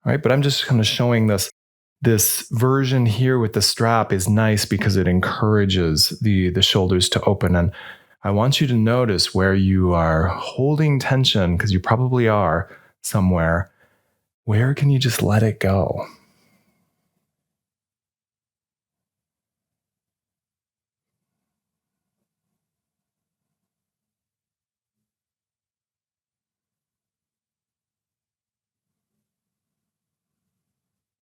S1: All right, but I'm just kind of showing this version here with the strap is nice because it encourages the shoulders to open. And I want you to notice where you are holding tension, because you probably are somewhere. Where can you just let it go?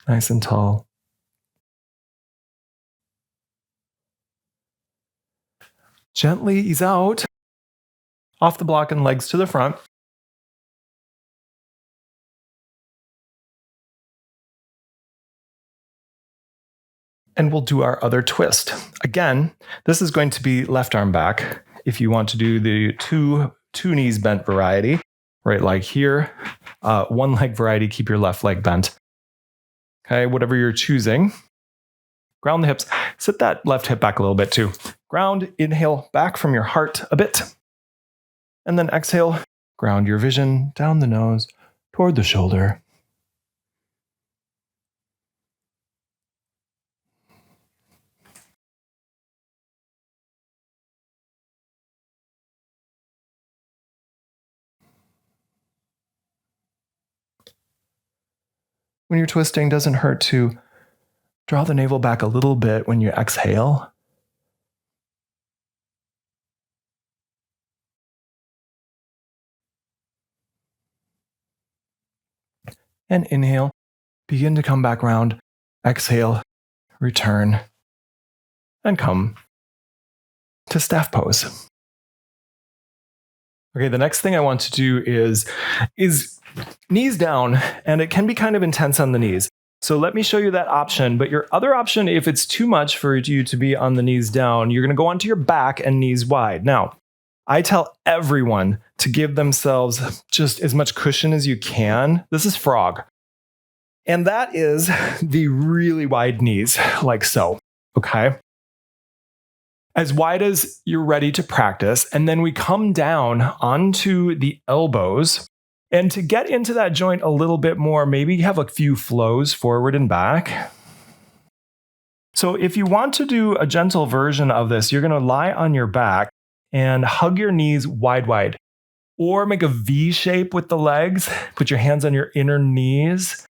S1: Nice and tall. Gently ease out off the block and legs to the front. And we'll do our other twist. Again, this is going to be left arm back. If you want to do the two knees bent variety, right, like here, one leg variety, keep your left leg bent. Okay, whatever you're choosing. Ground the hips. Sit that left hip back a little bit too. Ground, inhale back from your heart a bit. And then exhale, ground your vision down the nose toward the shoulder. When you're twisting, doesn't hurt to draw the navel back a little bit when you exhale. And inhale, begin to come back round. Exhale, return, and come to staff pose. Okay, the next thing I want to do is knees down, and it can be kind of intense on the knees. So let me show you that option. But your other option, if it's too much for you to be on the knees down, you're going to go onto your back and knees wide. Now, I tell everyone to give themselves just as much cushion as you can. This is frog. And that is the really wide knees, like so. Okay? As wide as you're ready to practice. And then we come down onto the elbows. And to get into that joint a little bit more, maybe you have a few flows forward and back. So if you want to do a gentle version of this, you're going to lie on your back and hug your knees wide. Or make a V shape with the legs. Put your hands on your inner knees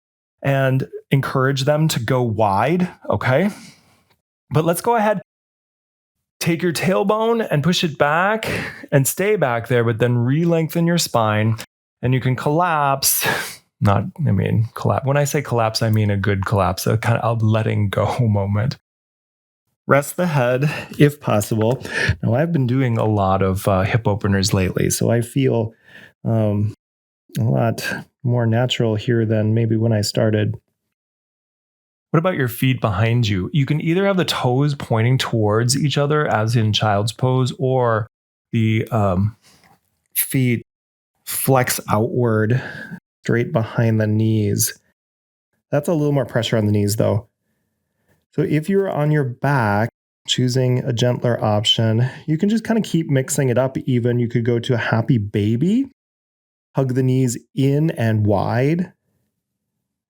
S1: and encourage them to go wide, okay? But let's go ahead. Take your tailbone and push it back and stay back there, but then re-lengthen your spine. And you can collapse, collapse. When I say collapse, I mean a good collapse, a kind of letting go moment. Rest the head if possible. Now, I've been doing a lot of hip openers lately, so I feel a lot more natural here than maybe when I started. What about your feet behind you? You can either have the toes pointing towards each other, as in child's pose, or the feet flex outward, straight behind the knees. That's a little more pressure on the knees, though. So if you're on your back, choosing a gentler option, you can just kind of keep mixing it up even. You could go to a happy baby, hug the knees in and wide,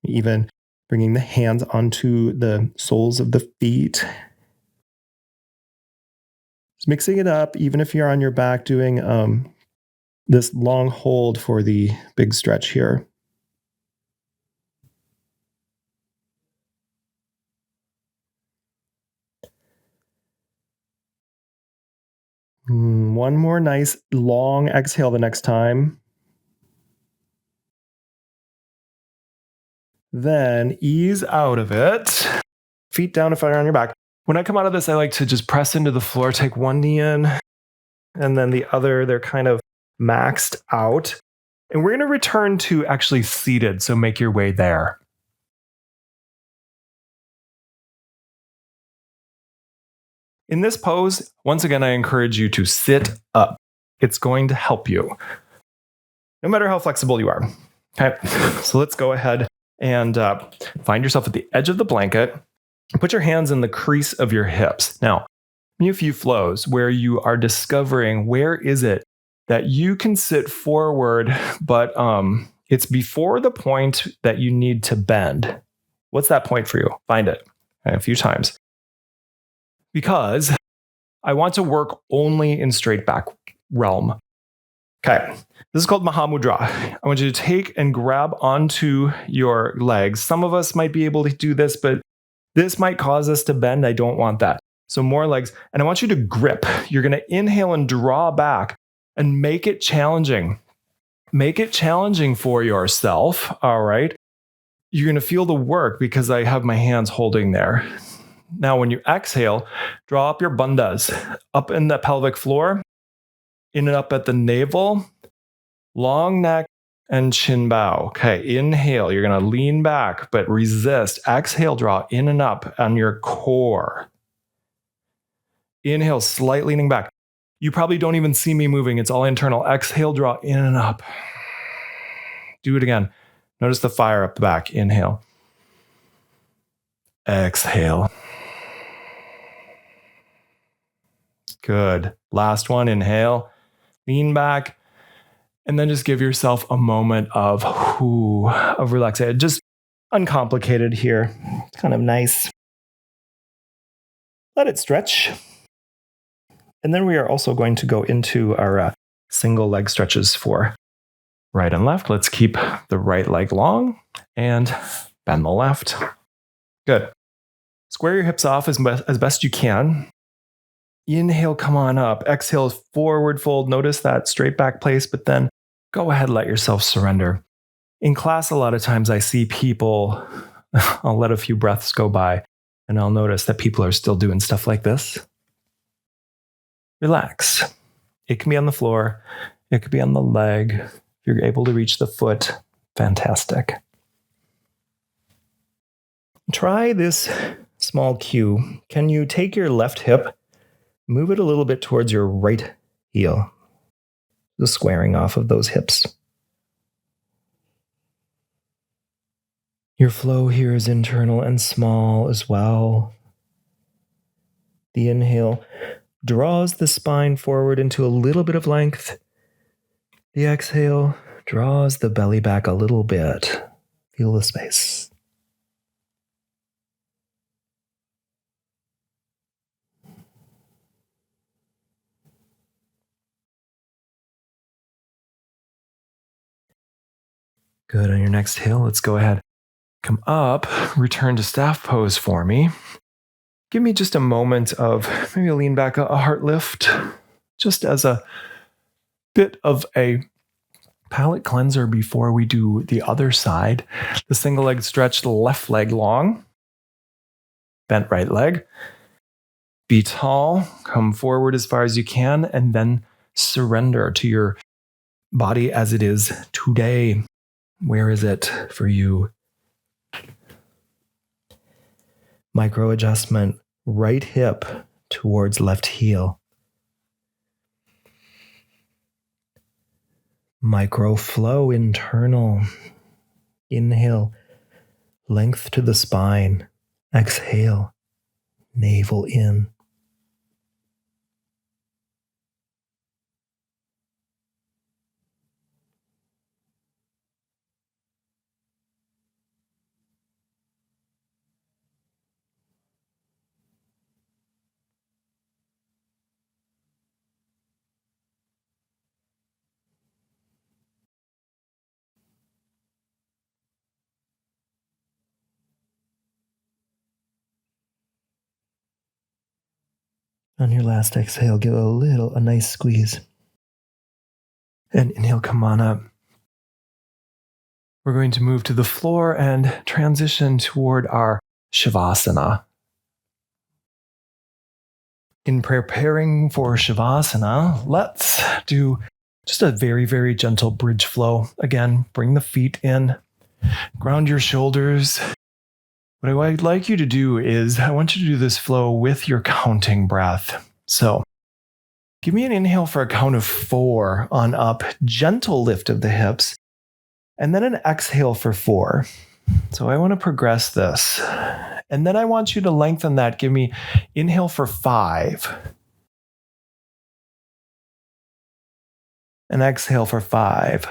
S1: even bringing the hands onto the soles of the feet. Just mixing it up, even if you're on your back, doing this long hold for the big stretch here. One more nice long exhale the next time. Then ease out of it. Feet down if you're on your back. When I come out of this, I like to just press into the floor, take one knee in, and then the other, they're kind of maxed out. And we're going to return to actually seated, so make your way there. In this pose, once again, I encourage you to sit up. It's going to help you, no matter how flexible you are. Okay, so let's go ahead and find yourself at the edge of the blanket. Put your hands in the crease of your hips. Now, give me a few flows where you are discovering where is it that you can sit forward, but it's before the point that you need to bend. What's that point for you? Find it a few times. Because I want to work only in straight back realm. Okay, this is called Mahamudra. I want you to take and grab onto your legs. Some of us might be able to do this, but this might cause us to bend. I don't want that. So more legs. And I want you to grip. You're going to inhale and draw back and make it challenging. Make it challenging for yourself. All right. You're going to feel the work because I have my hands holding there. Now, when you exhale, draw up your bandhas up in the pelvic floor, in and up at the navel, long neck, and chin bow. Okay, inhale, you're going to lean back, but resist. Exhale, draw in and up on your core. Inhale, slight leaning back. You probably don't even see me moving. It's all internal. Exhale, draw in and up. Do it again. Notice the fire up the back. Inhale. Exhale. Good. Last one, inhale. Lean back. And then just give yourself a moment of relaxation. Just uncomplicated here. It's kind of nice. Let it stretch. And then we are also going to go into our single leg stretches for right and left. Let's keep the right leg long and bend the left. Good. Square your hips off as best you can. Inhale, come on up. Exhale, forward fold. Notice that straight back place, but then go ahead, let yourself surrender. In class, a lot of times I see people, I'll let a few breaths go by, and I'll notice that people are still doing stuff like this. Relax. It can be on the floor. It could be on the leg. If you're able to reach the foot, fantastic. Try this small cue. Can you take your left hip, move it a little bit towards your right heel? The squaring off of those hips. Your flow here is internal and small as well. The inhale draws the spine forward into a little bit of length. The exhale draws the belly back a little bit. Feel the space. Good. On your next hill, let's go ahead. Come up, return to staff pose for me. Give me just a moment of maybe a lean back, a heart lift, just as a bit of a palate cleanser before we do the other side. The single leg stretch, the left leg long, bent right leg. Be tall, come forward as far as you can, and then surrender to your body as it is today. Where is it for you? Micro adjustment, right hip towards left heel. Micro flow internal. Inhale, length to the spine. Exhale, navel in. On your last exhale, give a nice squeeze. And inhale, come on up. We're going to move to the floor and transition toward our Śavāsana. In preparing for Śavāsana, let's do just a very, very gentle bridge flow. Again, bring the feet in, ground your shoulders. What I'd like you to do is I want you to do this flow with your counting breath. So give me an inhale for a count of 4 on up, gentle lift of the hips. And then an exhale for 4. So I want to progress this. And then I want you to lengthen that. Give me inhale for 5. And exhale for 5.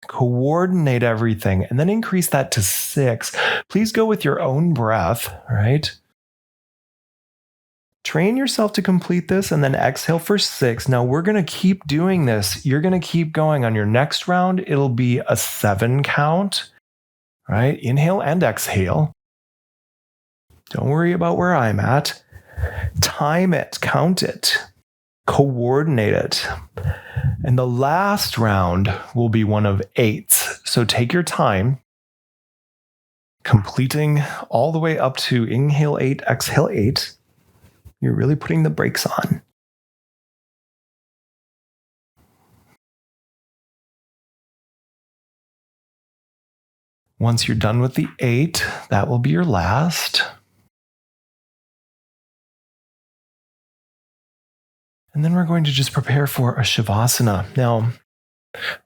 S1: Coordinate everything and then increase that to 6. Please go with your own breath, right? Train yourself to complete this and then exhale for 6. Now we're going to keep doing this. You're going to keep going. On your next round, it'll be a 7 count, right? Inhale and exhale. Don't worry about where I'm at. Time it, count it, coordinate it. And the last round will be one of 8s. So take your time, completing all the way up to inhale 8, exhale 8. You're really putting the brakes on. Once you're done with the 8, that will be your last. And then we're going to just prepare for a Śavāsana. Now,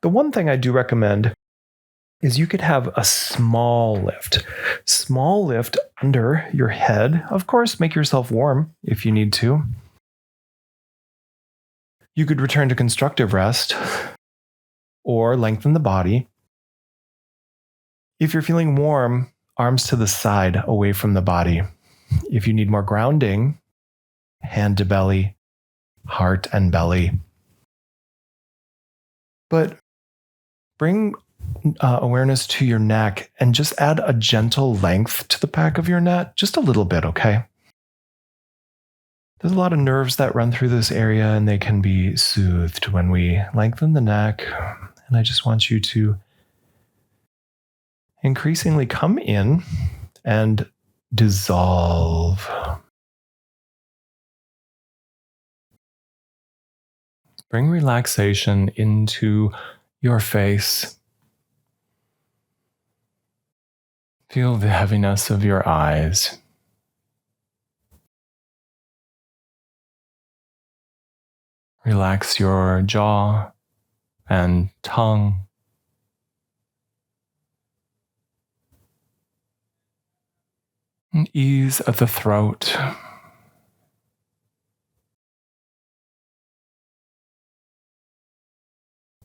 S1: the one thing I do recommend is you could have a small lift. Small lift under your head. Of course, make yourself warm if you need to. You could return to constructive rest or lengthen the body. If you're feeling warm, arms to the side, away from the body. If you need more grounding, hand to belly, heart and belly. But bring awareness to your neck and just add a gentle length to the back of your neck, just a little bit, okay? There's a lot of nerves that run through this area and they can be soothed when we lengthen the neck. And I just want you to increasingly come in and dissolve. Bring relaxation into your face. Feel the heaviness of your eyes. Relax your jaw and tongue. And ease of the throat.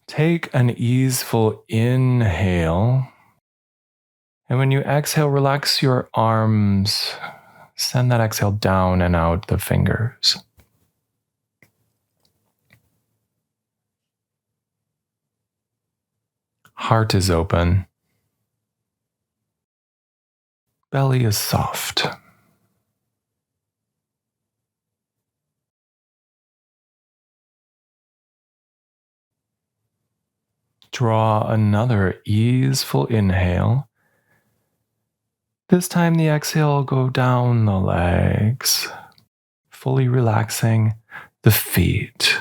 S1: Take an easeful inhale. And when you exhale, relax your arms. Send that exhale down and out the fingers. Heart is open. Belly is soft. Draw another easeful inhale. This time the exhale will go down the legs, fully relaxing the feet.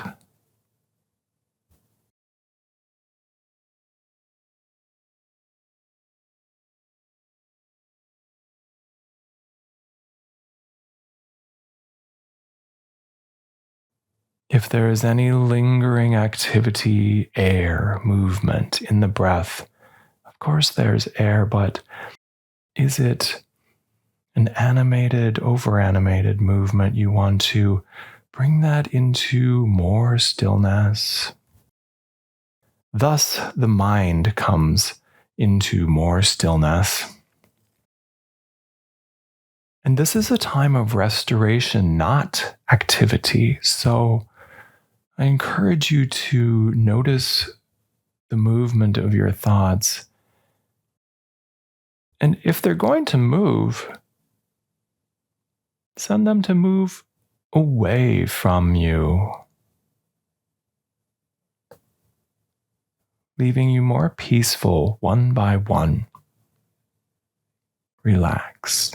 S1: If there is any lingering activity, air, movement in the breath, of course there's air, but is it an animated, over-animated movement? You want to bring that into more stillness. Thus, the mind comes into more stillness. And this is a time of restoration, not activity. So I encourage you to notice the movement of your thoughts. And if they're going to move, send them to move away from you, leaving you more peaceful one by one. Relax.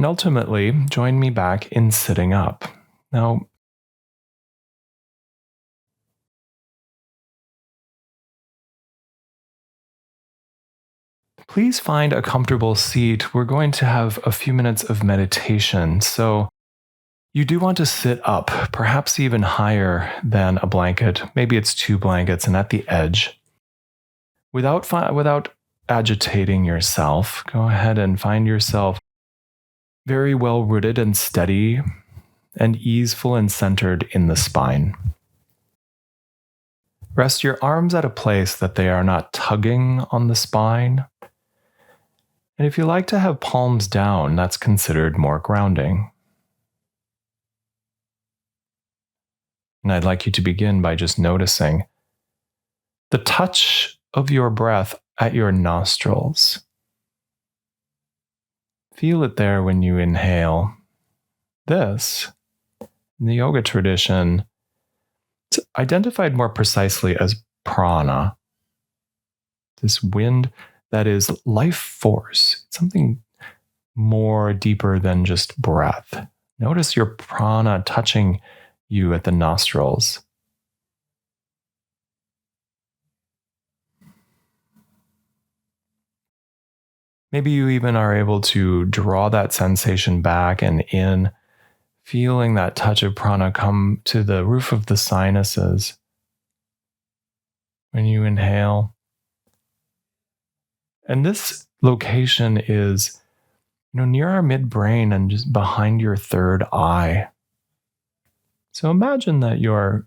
S1: And ultimately, join me back in sitting up. Now, please find a comfortable seat. We're going to have a few minutes of meditation. So you do want to sit up, perhaps even higher than a blanket. Maybe it's 2 blankets and at the edge. Without agitating yourself, go ahead and find yourself very well rooted and steady and easeful and centered in the spine. Rest your arms at a place that they are not tugging on the spine. And if you like to have palms down, that's considered more grounding. And I'd like you to begin by just noticing the touch of your breath at your nostrils. Feel it there when you inhale. This, in the yoga tradition, it's identified more precisely as prana. This wind that is life force, something more deeper than just breath. Notice your prana touching you at the nostrils. Maybe you even are able to draw that sensation back and in, feeling that touch of prana come to the roof of the sinuses. When you inhale. And this location is, near our midbrain and just behind your third eye. So imagine that your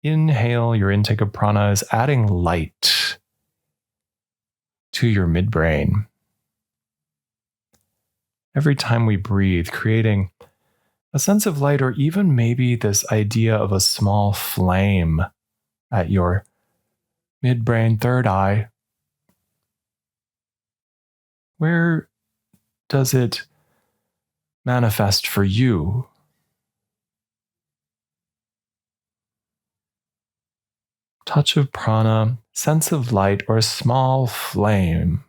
S1: intake of prana is adding light to your midbrain. Every time we breathe, creating a sense of light, or even maybe this idea of a small flame at your midbrain, third eye. Where does it manifest for you? Touch of prana, sense of light, or a small flame.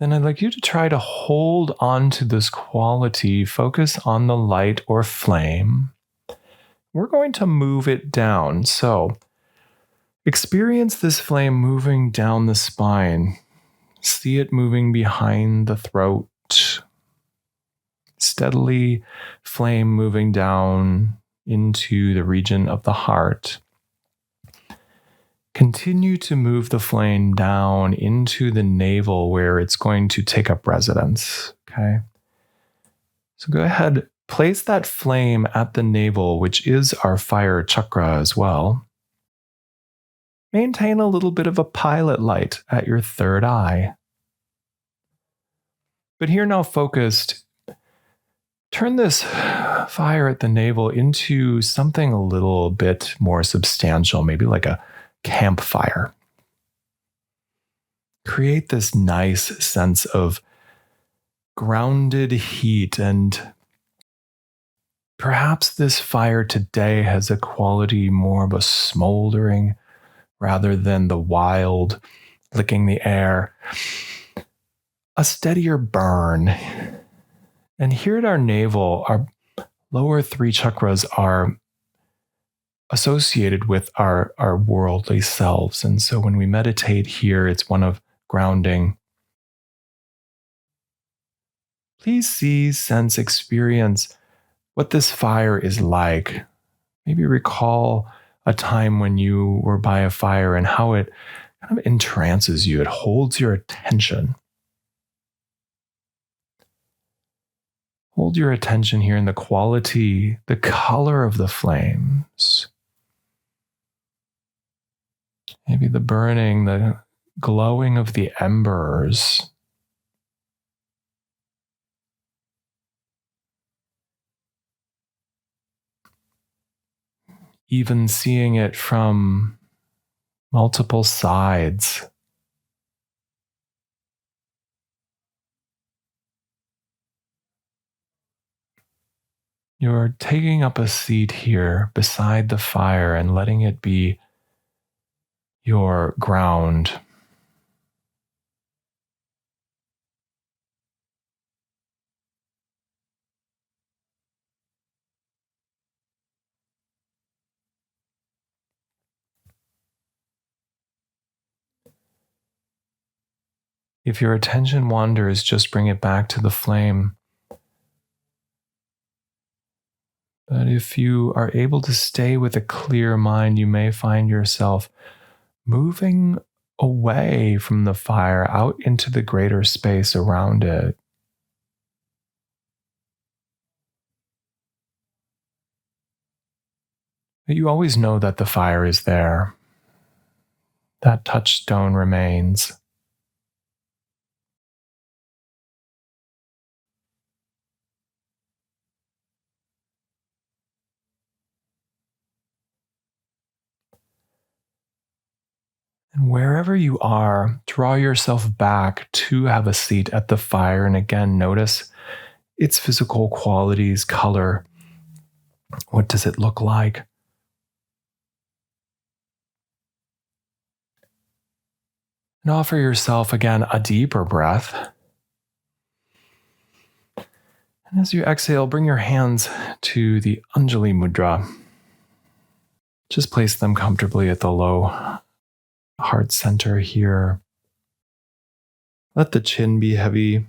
S1: Then I'd like you to try to hold on to this quality, focus on the light or flame. We're going to move it down. So experience this flame moving down the spine. See it moving behind the throat. Steadily, flame moving down into the region of the heart. Continue to move the flame down into the navel where it's going to take up residence. Okay. So go ahead, place that flame at the navel, which is our fire chakra as well. Maintain a little bit of a pilot light at your third eye. But here now focused, turn this fire at the navel into something a little bit more substantial, maybe like a campfire. Create this nice sense of grounded heat, and perhaps this fire today has a quality more of a smoldering rather than the wild licking the air. A steadier burn. And here at our navel, our lower 3 chakras are associated with our worldly selves. And so when we meditate here, it's one of grounding. Please see, sense, experience what this fire is like. Maybe recall a time when you were by a fire and how it kind of entrances you. It holds your attention. Hold your attention here in the quality, the color of the flames. Maybe the burning, the glowing of the embers. Even seeing it from multiple sides. You're taking up a seat here beside the fire and letting it be your ground. If your attention wanders, just bring it back to the flame. But if you are able to stay with a clear mind, you may find yourself moving away from the fire out into the greater space around it. But you always know that the fire is there. That touchstone remains. And wherever you are, draw yourself back to have a seat at the fire. And again, notice its physical qualities, color. What does it look like? And offer yourself again a deeper breath. And as you exhale, bring your hands to the Anjali Mudra. Just place them comfortably at the low heart center here. Let the chin be heavy.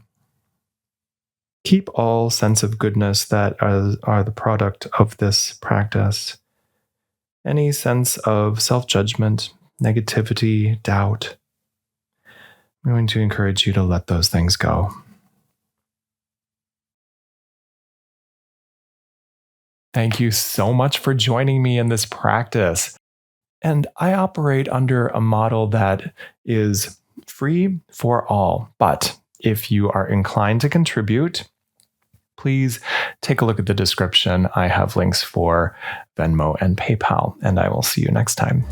S1: Keep all sense of goodness that are the product of this practice. Any sense of self-judgment, negativity, doubt, I'm going to encourage you to let those things go. Thank you so much for joining me in this practice. And I operate under a model that is free for all. But if you are inclined to contribute, please take a look at the description. I have links for Venmo and PayPal, and I will see you next time.